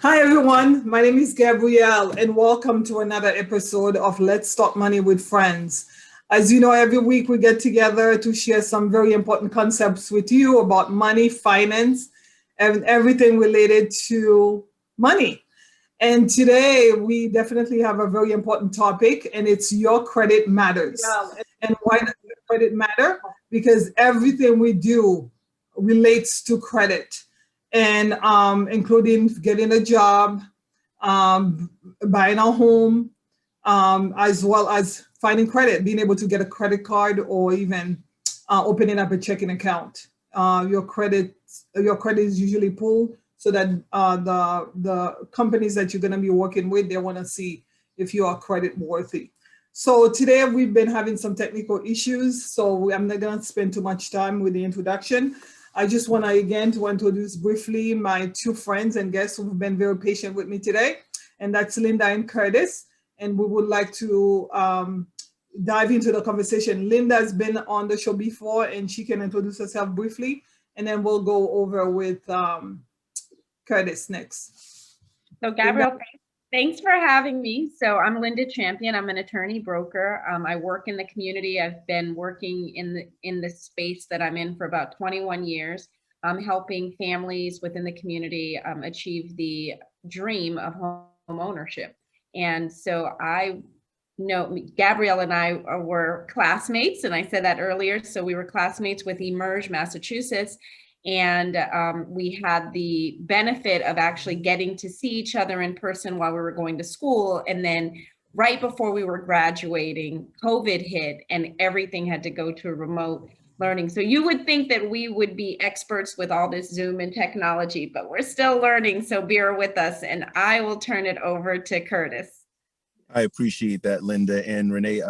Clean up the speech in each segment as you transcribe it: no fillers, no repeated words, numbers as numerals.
Hi, everyone. My name is Gabrielle, and welcome to another episode of Let's Talk Money with Friends. As you know, every week we get together to share some very important concepts with you about money, finance, and everything related to money. And today we definitely have a very important topic, and it's your credit matters. And why does your credit matter? Because everything we do relates to credit, and including getting a job, um, buying a home, as well as finding credit, being able to get a credit card, or even opening up a checking account. Your credit is usually pulled so that the companies that you're going to be working with, they want to see if you are credit worthy. So today we've been having some technical issues, so I'm not going to spend too much time with the introduction. I just want to again to introduce briefly my two friends and guests who've been very patient with me today, and that's Linda and Curtis. And we would like to dive into the conversation. Linda has been on the show before, and she can introduce herself briefly, and then we'll go over with Curtis next. So Linda? Gabrielle, thanks for having me. So I'm Linda Champion. I'm an attorney broker. I work in the community. I've been working in the space that I'm in for about 21 years, helping families within the community achieve the dream of home ownership. And so I know Gabrielle and I were classmates, and I said that earlier. So we were classmates with Emerge, Massachusetts. And we had the benefit of actually getting to see each other in person while we were going to school. And then right before we were graduating, COVID hit and everything had to go to remote learning. So you would think that we would be experts with all this Zoom and technology, but we're still learning. So bear with us, and I will turn it over to Curtis. I appreciate that, Linda. And Renee,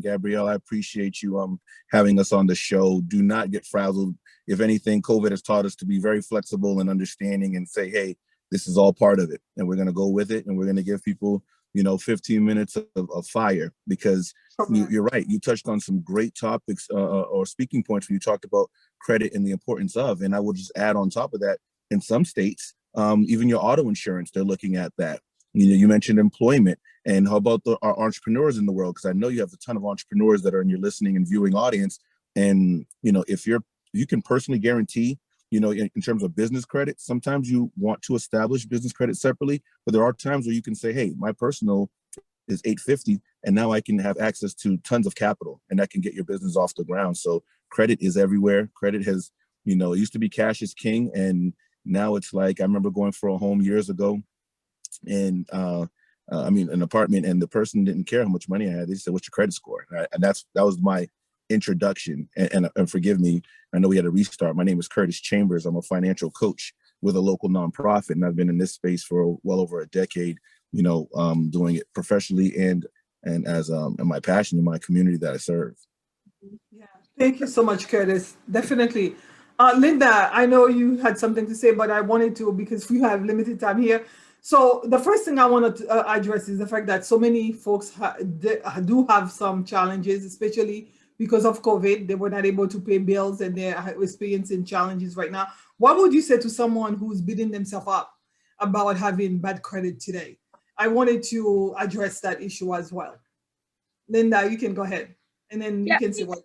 Gabrielle, I appreciate you having us on the show. Do not get frazzled. If anything, COVID has taught us to be very flexible and understanding and say, hey, this is all part of it. And we're going to go with it. And we're going to give people, 15 minutes of fire, because you're right. You touched on some great topics or speaking points when you talked about credit and the importance of. And I will just add on top of that, in some states, even your auto insurance, they're looking at that. You mentioned employment. And how about our entrepreneurs in the world? Because I know you have a ton of entrepreneurs that are in your listening and viewing audience. And, if you can personally guarantee, in terms of business credit, sometimes you want to establish business credit separately, but there are times where you can say, hey, my personal is 850, and now I can have access to tons of capital, and that can get your business off the ground. So credit is everywhere. Credit has, it used to be cash is king. And now it's like, I remember going for a home years ago, and an apartment, and the person didn't care how much money I had. They said, what's your credit score? And that was my introduction. And forgive me, I know we had to restart. My name is Curtis Chambers. I'm a financial coach with a local nonprofit, and I've been in this space for well over a decade, doing it professionally and as and my passion in my community that I serve. Yeah, thank you so much, Curtis. Definitely. Linda, I know you had something to say, but I wanted to, because we have limited time here. So the first thing I want to address is the fact that so many folks do have some challenges, especially because of COVID. They were not able to pay bills, and they're experiencing challenges right now. What would you say to someone who's beating themselves up about having bad credit today? I wanted to address that issue as well. Linda, you can go ahead, and then you can see what.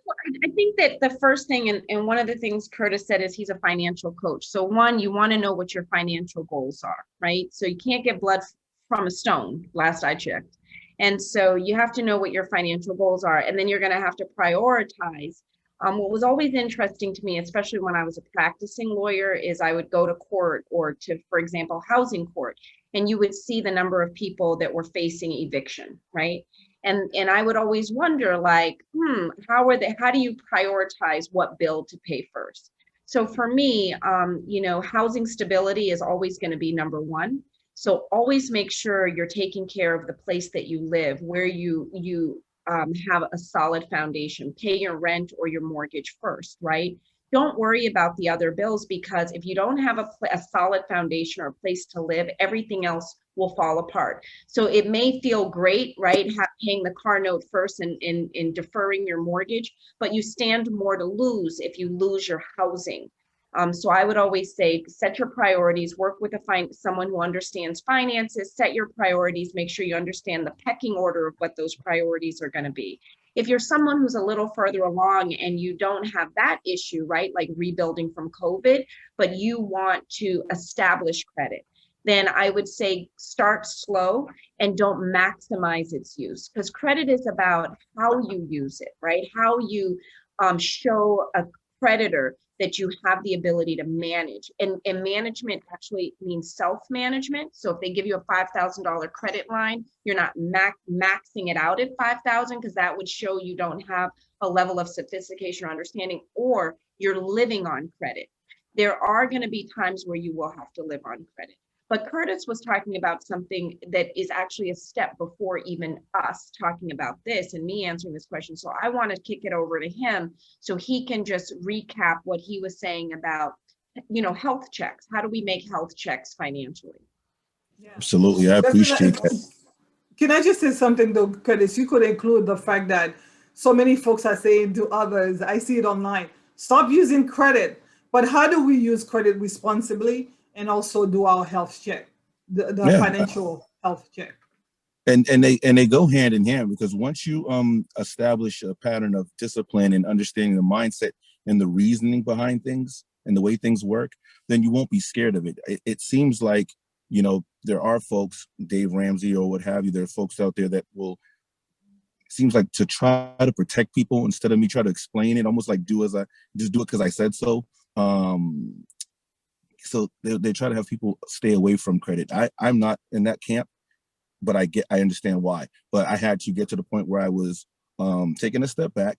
I think that the first thing, and one of the things Curtis said, is he's a financial coach. So one, you want to know what your financial goals are, right? So you can't get blood from a stone, last I checked. And so you have to know what your financial goals are, and then you're going to have to prioritize. What was always interesting to me, especially when I was a practicing lawyer, is I would go to court, or to, for example, housing court, and you would see the number of people that were facing eviction, right? And I would always wonder, like, how do you prioritize what bill to pay first? So for me, housing stability is always going to be number one. So always make sure you're taking care of the place that you live, where you have a solid foundation. Pay your rent or your mortgage first, right? Don't worry about the other bills, because if you don't have a solid foundation or a place to live, everything else will fall apart. So it may feel great, right, paying the car note first and in deferring your mortgage, but you stand more to lose if you lose your housing. So I would always say, set your priorities, work with someone who understands finances, set your priorities, make sure you understand the pecking order of what those priorities are going to be. If you're someone who's a little further along and you don't have that issue, right, like rebuilding from COVID, but you want to establish credit, then I would say start slow and don't maximize its use, because credit is about how you use it, right? How you show a creditor that you have the ability to manage. And management actually means self-management. So if they give you a $5,000 credit line, you're not maxing it out at 5,000, because that would show you don't have a level of sophistication or understanding, or you're living on credit. There are going to be times where you will have to live on credit. But Curtis was talking about something that is actually a step before even us talking about this and me answering this question. So I want to kick it over to him so he can just recap what he was saying about, health checks. How do we make health checks financially? Yeah. Absolutely. I appreciate that. Can I just say something though, Curtis? You could include the fact that so many folks are saying to others, I see it online, stop using credit. But how do we use credit responsibly and also do our health check, the financial health check? And they go hand in hand, because once you establish a pattern of discipline and understanding the mindset and the reasoning behind things and the way things work, then you won't be scared of it. It seems like, there are folks, Dave Ramsey or what have you, there are folks out there that will, seems like, to try to protect people instead of me try to explain it, almost like do it because I said so. So they try to have people stay away from credit. I'm not in that camp, but I understand why. But I had to get to the point where I was taking a step back,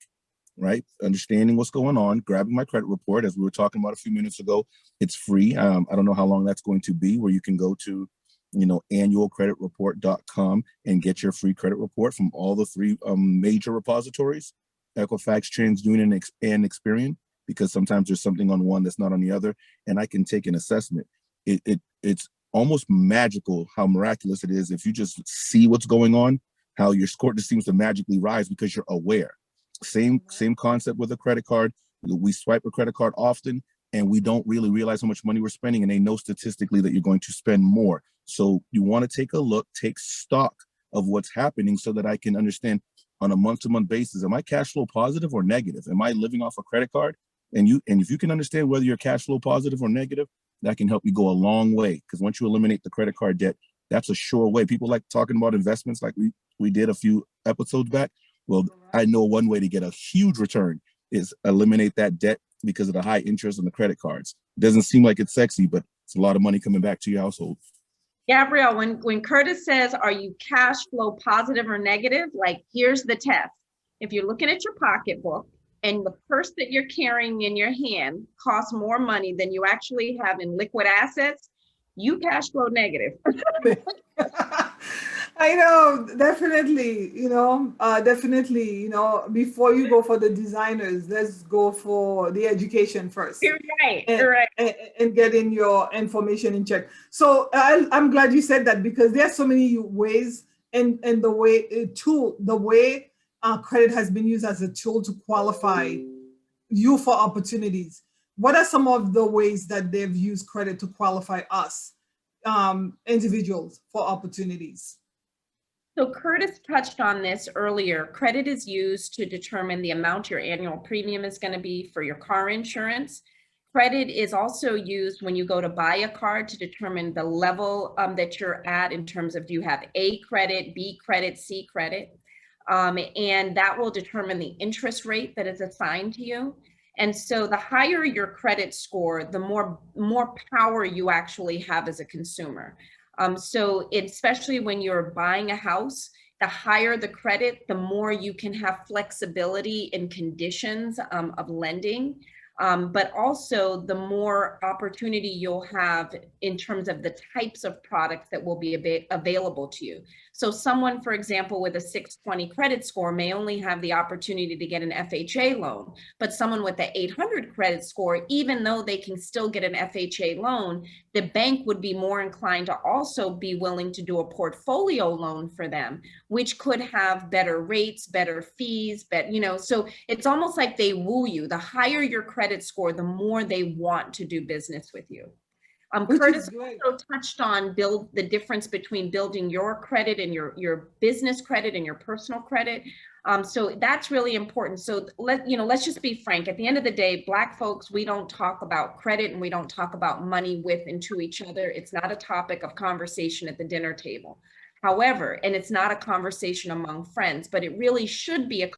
right? Understanding what's going on, grabbing my credit report, as we were talking about a few minutes ago. It's free. I don't know how long that's going to be, where you can go to, annualcreditreport.com and get your free credit report from all the three major repositories, Equifax, TransUnion, and Experian, because sometimes there's something on one that's not on the other, and I can take an assessment. It's almost magical how miraculous it is if you just see what's going on, how your score just seems to magically rise because you're aware. Same concept with a credit card. We swipe a credit card often, and we don't really realize how much money we're spending, and they know statistically that you're going to spend more. So you want to take a look, take stock of what's happening so that I can understand on a month-to-month basis, am I cash flow positive or negative? Am I living off a credit card? And if you can understand whether you're cash flow positive or negative, that can help you go a long way. Because once you eliminate the credit card debt, that's a sure way. People like talking about investments like we did a few episodes back. Well, I know one way to get a huge return is eliminate that debt because of the high interest on the credit cards. It doesn't seem like it's sexy, but it's a lot of money coming back to your household. Gabrielle, when Curtis says, are you cash flow positive or negative? Like, here's the test. If you're looking at your pocketbook and the purse that you're carrying in your hand costs more money than you actually have in liquid assets, you cash flow negative. I know, definitely, before you go for the designers, let's go for the education first. You're right, and getting your information in check. So I'm glad you said that, because there are so many ways and the way credit has been used as a tool to qualify you for opportunities. What are some of the ways that they've used credit to qualify us, individuals, for opportunities? So Curtis touched on this earlier. Credit is used to determine the amount your annual premium is going to be for your car insurance. Credit is also used when you go to buy a car to determine the level that you're at in terms of, do you have A credit, B credit, C credit? And that will determine the interest rate that is assigned to you. And so the higher your credit score, the more power you actually have as a consumer. So especially when you're buying a house, the higher the credit, the more you can have flexibility in conditions of lending. But also the more opportunity you'll have in terms of the types of products that will be available to you. So someone, for example, with a 620 credit score may only have the opportunity to get an FHA loan, but someone with the 800 credit score, even though they can still get an FHA loan, the bank would be more inclined to also be willing to do a portfolio loan for them, which could have better rates, better fees, so it's almost like they woo you. The higher your credit credit score, the more they want to do business with you. Which Curtis is great. also touched on the difference between building your credit and your business credit and your personal credit. So that's really important. So let's just be frank. At the end of the day, Black folks, we don't talk about credit and we don't talk about money with and to each other. It's not a topic of conversation at the dinner table. However, and it's not a conversation among friends, but it really should be a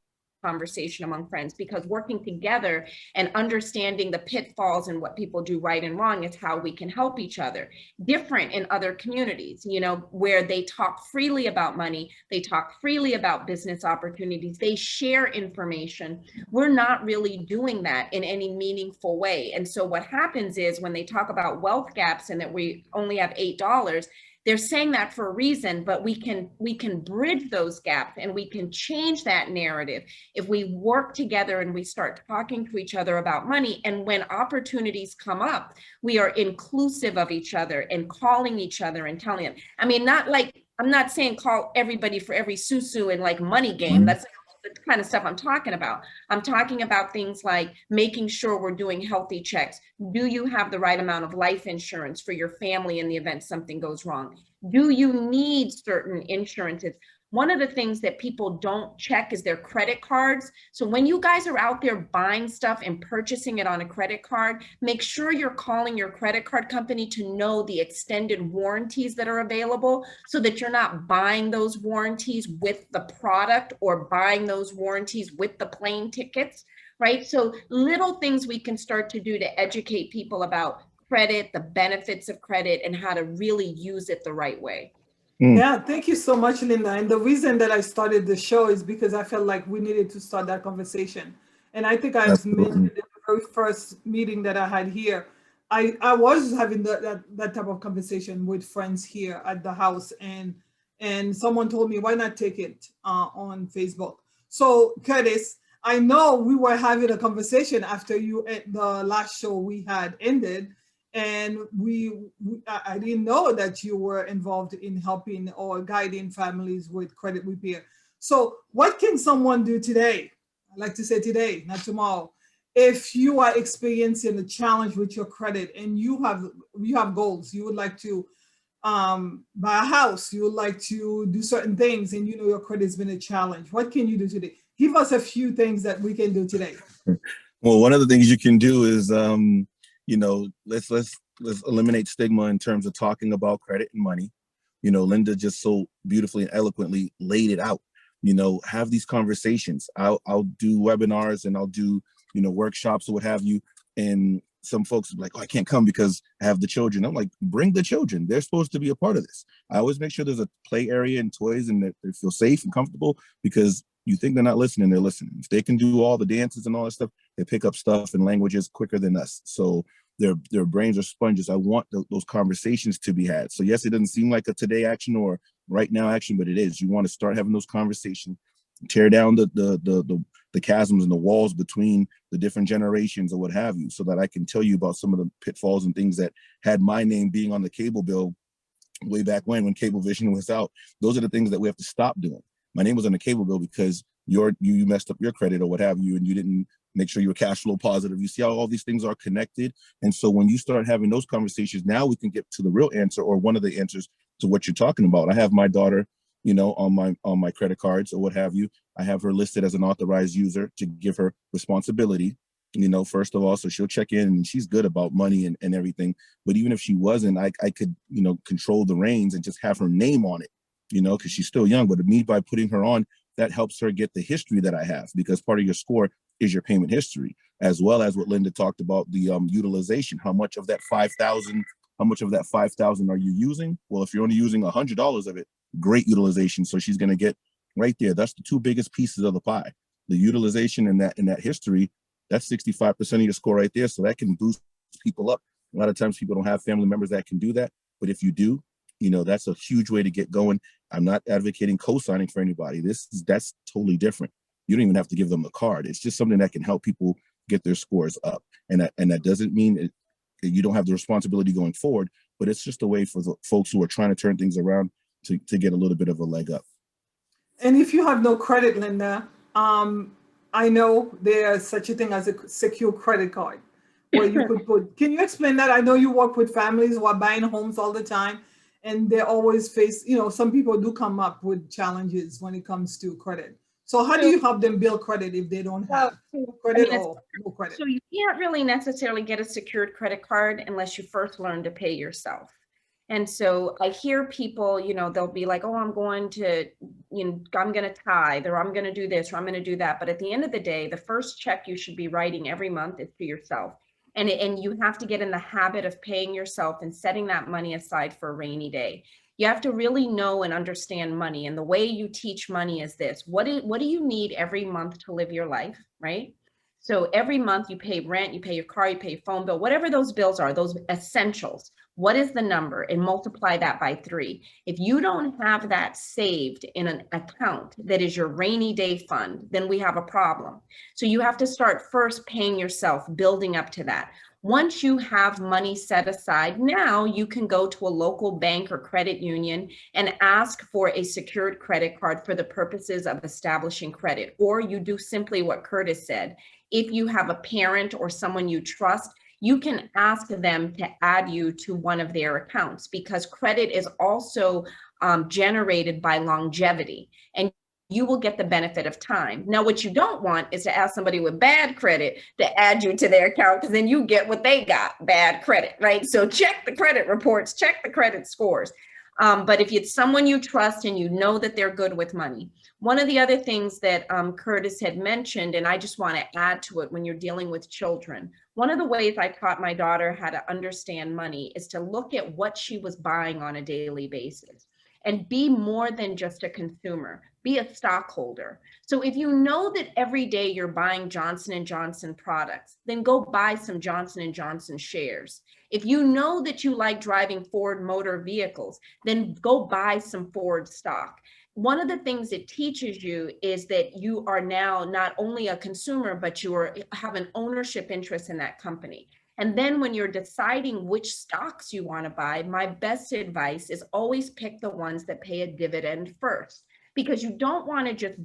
conversation among friends, because working together and understanding the pitfalls and what people do right and wrong is how we can help each other. Different in other communities, where they talk freely about money, they talk freely about business opportunities, they share information. We're not really doing that in any meaningful way. And so what happens is when they talk about wealth gaps and that we only have $8, they're saying that for a reason, but we can bridge those gaps and we can change that narrative if we work together and we start talking to each other about money. And when opportunities come up, we are inclusive of each other and calling each other and telling them. I mean, I'm not saying call everybody for every susu and like money game. That's the kind of stuff I'm talking about. I'm talking about things like making sure we're doing healthy checks. Do you have the right amount of life insurance for your family in the event something goes wrong? Do you need certain insurances? One of the things that people don't check is their credit cards. So when you guys are out there buying stuff and purchasing it on a credit card, make sure you're calling your credit card company to know the extended warranties that are available, so that you're not buying those warranties with the product or buying those warranties with the plane tickets, right? So little things we can start to do to educate people about credit, the benefits of credit, and how to really use it the right way. Yeah, thank you so much, Linda. And the reason that I started the show is because I felt like we needed to start that conversation. And I think I mentioned in the very first meeting that I had here, I was having that type of conversation with friends here at the house, and someone told me, why not take it on Facebook? So Curtis, I know we were having a conversation after the last show we had ended, and I didn't know that you were involved in helping or guiding families with credit repair. So what can someone do today? I like to say today, not tomorrow. If you are experiencing a challenge with your credit and you have goals, you would like to buy a house, you would like to do certain things, and your credit's been a challenge, what can you do today? Give us a few things that we can do today. Well, one of the things you can do is let's eliminate stigma in terms of talking about credit and money. Linda just so beautifully and eloquently laid it out. Have these conversations. I'll do webinars and I'll do workshops or what have you, and some folks are like, oh, I can't come because I have the children. I'm like, bring the children. They're supposed to be a part of this. I always make sure there's a play area and toys and that they feel safe and comfortable, because you think they're not listening, they're listening. If they can do all the dances and all that stuff, they pick up stuff and languages quicker than us. So their brains are sponges. I want those conversations to be had. So yes, it doesn't seem like a today action or right now action, but it is. You want to start having those conversations, tear down the chasms and the walls between the different generations or what have you, so that I can tell you about some of the pitfalls and things that had my name being on the cable bill way back when Cablevision was out. Those are the things that we have to stop doing. My name was on the cable bill because you messed up your credit or what have you, and you didn't make sure you were cash flow positive. You see how all these things are connected? And so when you start having those conversations, now we can get to the real answer, or one of the answers to what you're talking about. I have my daughter, on my credit cards or what have you. I have her listed as an authorized user to give her responsibility, first of all, so she'll check in, and she's good about money and everything. But even if she wasn't, I could, control the reins and just have her name on it, because she's still young. But me, by putting her on, that helps her get the history that I have, because part of your score is your payment history, as well as what Linda talked about, the utilization. How much of that 5,000 are you using? Well, if you're only using $100 of it, great utilization. So she's going to get right there. That's the two biggest pieces of the pie: the utilization and that history. That's 65% of your score right there. So that can boost people up. A lot of times people don't have family members that can do that, but if you do, that's a huge way to get going. I'm not advocating co-signing for anybody. That's totally different. You don't even have to give them a card. It's just something that can help people get their scores up. And that doesn't mean you don't have the responsibility going forward, but it's just a way for the folks who are trying to turn things around to get a little bit of a leg up. And if you have no credit, Linda, I know there's such a thing as a secure credit card where you could put, can you explain that? I know you work with families who are buying homes all the time and they always face, some people do come up with challenges when it comes to credit. So how do So, you help them build credit if they don't well, have I credit mean, it's or no credit? so you can't really necessarily get a secured credit card unless you first learn to pay yourself. And so I hear people, they'll be like, oh, I'm going to, I'm going to tithe, or I'm going to do this, or I'm going to do that. But at the end of the day, the first check you should be writing every month is to yourself. And you have to get in the habit of paying yourself and setting that money aside for a rainy day. You have to really know and understand money. And the way you teach money is this: what do you need every month to live your life, right? So every month you pay rent, you pay your car, you pay your phone bill, whatever those bills are, those essentials. What is the number? And multiply that by 3. If you don't have that saved in an account that is your rainy day fund, then we have a problem. So you have to start first paying yourself, building up to that. Once you have money set aside, now you can go to a local bank or credit union and ask for a secured credit card for the purposes of establishing credit. Or you do simply what Curtis said. If you have a parent or someone you trust, you can ask them to add you to one of their accounts, because credit is also generated by longevity, and you will get the benefit of time. Now, what you don't want is to ask somebody with bad credit to add you to their account, because then you get what they got, bad credit, right? So check the credit reports, check the credit scores. But if it's someone you trust and you know that they're good with money. One of the other things that Curtis had mentioned, and I just want to add to it when you're dealing with children, one of the ways I taught my daughter how to understand money is to look at what she was buying on a daily basis and be more than just a consumer, be a stockholder. So if you know that every day you're buying Johnson & Johnson products, then go buy some Johnson & Johnson shares. If you know that you like driving Ford motor vehicles, then go buy some Ford stock. One of the things it teaches you is that you are now not only a consumer, but you have an ownership interest in that company. And then when you're deciding which stocks you want to buy, my best advice is always pick the ones that pay a dividend first, because you don't want to just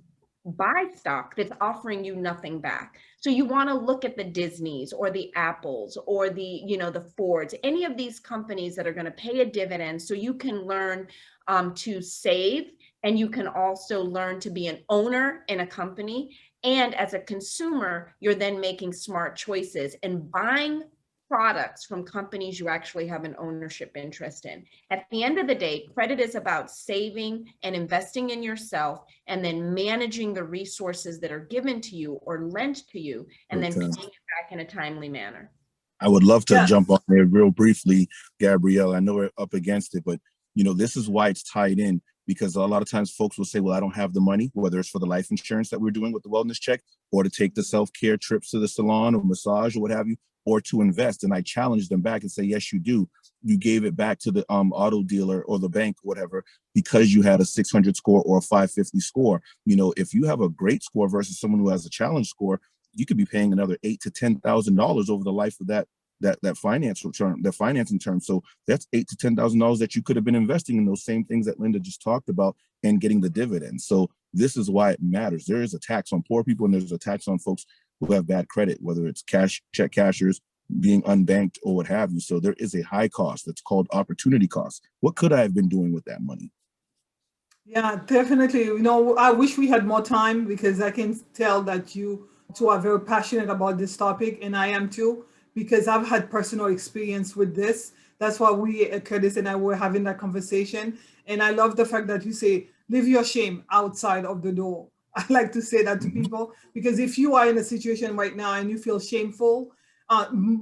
buy stock that's offering you nothing back. So you want to look at the Disneys or the Apples or the Fords, any of these companies that are going to pay a dividend, so you can learn to save, and you can also learn to be an owner in a company. And as a consumer, you're then making smart choices and buying products from companies you actually have an ownership interest in. At the end of the day, credit is about saving and investing in yourself, and then managing the resources that are given to you or lent to you, and then paying it back in a timely manner. I would love to Yeah. jump on there real briefly, Gabrielle. I know we're up against it, but this is why it's tied in, because a lot of times folks will say, well, I don't have the money, whether it's for the life insurance that we're doing with the wellness check, or to take the self-care trips to the salon or massage or what have you, or to invest. And I challenge them back and say, yes, you do. You gave it back to the auto dealer or the bank, whatever, because you had a 600 score or a 550 score. If you have a great score versus someone who has a challenge score, you could be paying another $8,000 to $10,000 over the life of that financing term. So that's $8,000 to $10,000 that you could have been investing in those same things that Linda just talked about and getting the dividends. So this is why it matters. There is a tax on poor people, and there's a tax on folks who have bad credit, whether it's check cashers, being unbanked, or what have you. So there is a high cost that's called opportunity cost. What could I have been doing with that money? Yeah, definitely. I wish we had more time, because I can tell that you two are very passionate about this topic, and I am too, because I've had personal experience with this. That's why Curtis and I were having that conversation. And I love the fact that you say, leave your shame outside of the door. I like to say that to people, because if you are in a situation right now and you feel shameful,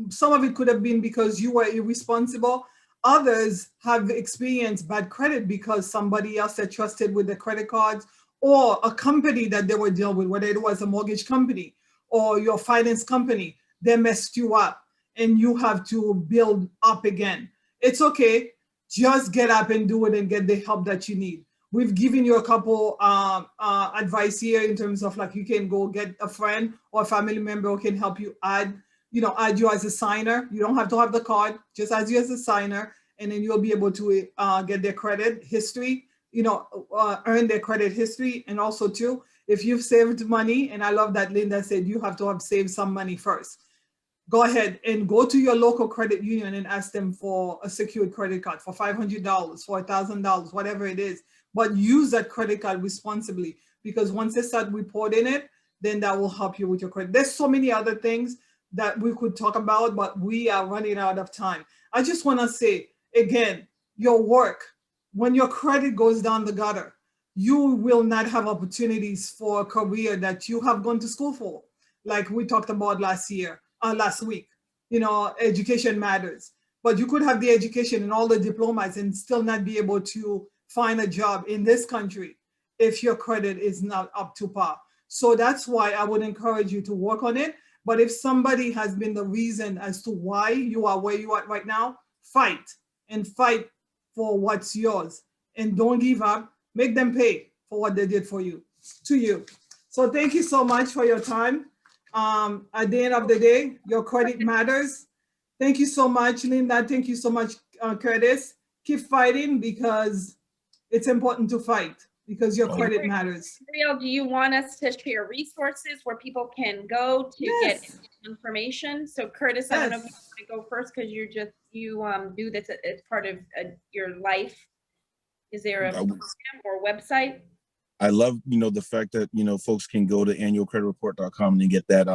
some of it could have been because you were irresponsible. Others have experienced bad credit because somebody else that trusted with the credit cards, or a company that they were dealing with, whether it was a mortgage company or your finance company, they messed you up and you have to build up again. It's okay. Just get up and do it and get the help that you need. We've given you a couple advice here in terms of, like, you can go get a friend or a family member who can help you add you as a signer. You don't have to have the card, just add you as a signer, and then you'll be able to get their credit history, earn their credit history. And also too, If you've saved money, and I love that Linda said you have to have saved some money first, go ahead and go to your local credit union and ask them for a secured credit card for $500, for $1,000, whatever it is. But use that credit card responsibly, because once they start reporting it, then that will help you with your credit. There's so many other things that we could talk about, but we are running out of time. I just want to say, again, your work, when your credit goes down the gutter, you will not have opportunities for a career that you have gone to school for. Like we talked about last week, education matters, but you could have the education and all the diplomas and still not be able to find a job in this country if your credit is not up to par. So that's why I would encourage you to work on it. But if somebody has been the reason as to why you are where you are right now, fight for what's yours, and don't give up. Make them pay for what they did for you, to you. So thank you so much for your time. At the end of the day, your credit matters. Thank you so much, Linda. Thank you so much, Curtis. Keep fighting, because it's important to fight, because your credit matters. Gabrielle, do you want us to share resources where people can go to get information? So Curtis, I don't know if you want to go first, because you do this as part of your life. Is there a program or website? I love, the fact that, folks can go to annualcreditreport.com and get that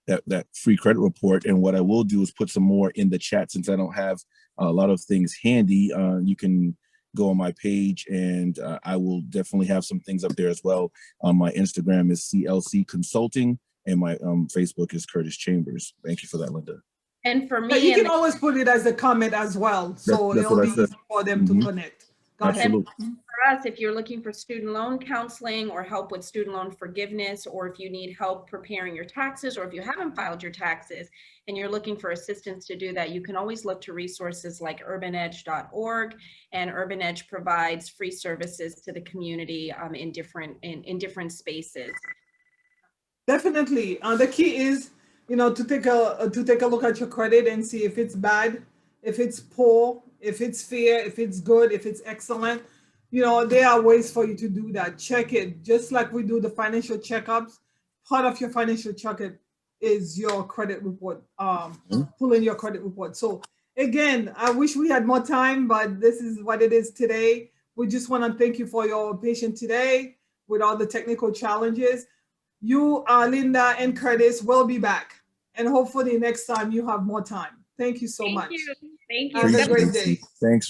that free credit report. And what I will do is put some more in the chat, since I don't have a lot of things handy. You can go on my page, and I will definitely have some things up there as well. My Instagram is CLC Consulting, and my Facebook is Curtis Chambers. Thank you for that, Linda. And for me, but you can always put it as a comment as well, so it'll be easy for them to connect. Go Absolutely. ahead. For us, if you're looking for student loan counseling or help with student loan forgiveness, or if you need help preparing your taxes, or if you haven't filed your taxes and you're looking for assistance to do that, you can always look to resources like urbanedge.org, and Urban Edge provides free services to the community in different spaces. Definitely. The key is, to take a look at your credit and see if it's bad, if it's poor, if it's fair, if it's good, if it's excellent. There are ways for you to do that. Check it. Just like we do the financial checkups, part of your financial checkup is your credit report, pulling your credit report. So again, I wish we had more time, but this is what it is today. We just want to thank you for your patience today with all the technical challenges. You, Linda and Curtis, will be back. And hopefully next time you have more time. Thank you so much. Thank you. Have a great day. Thanks.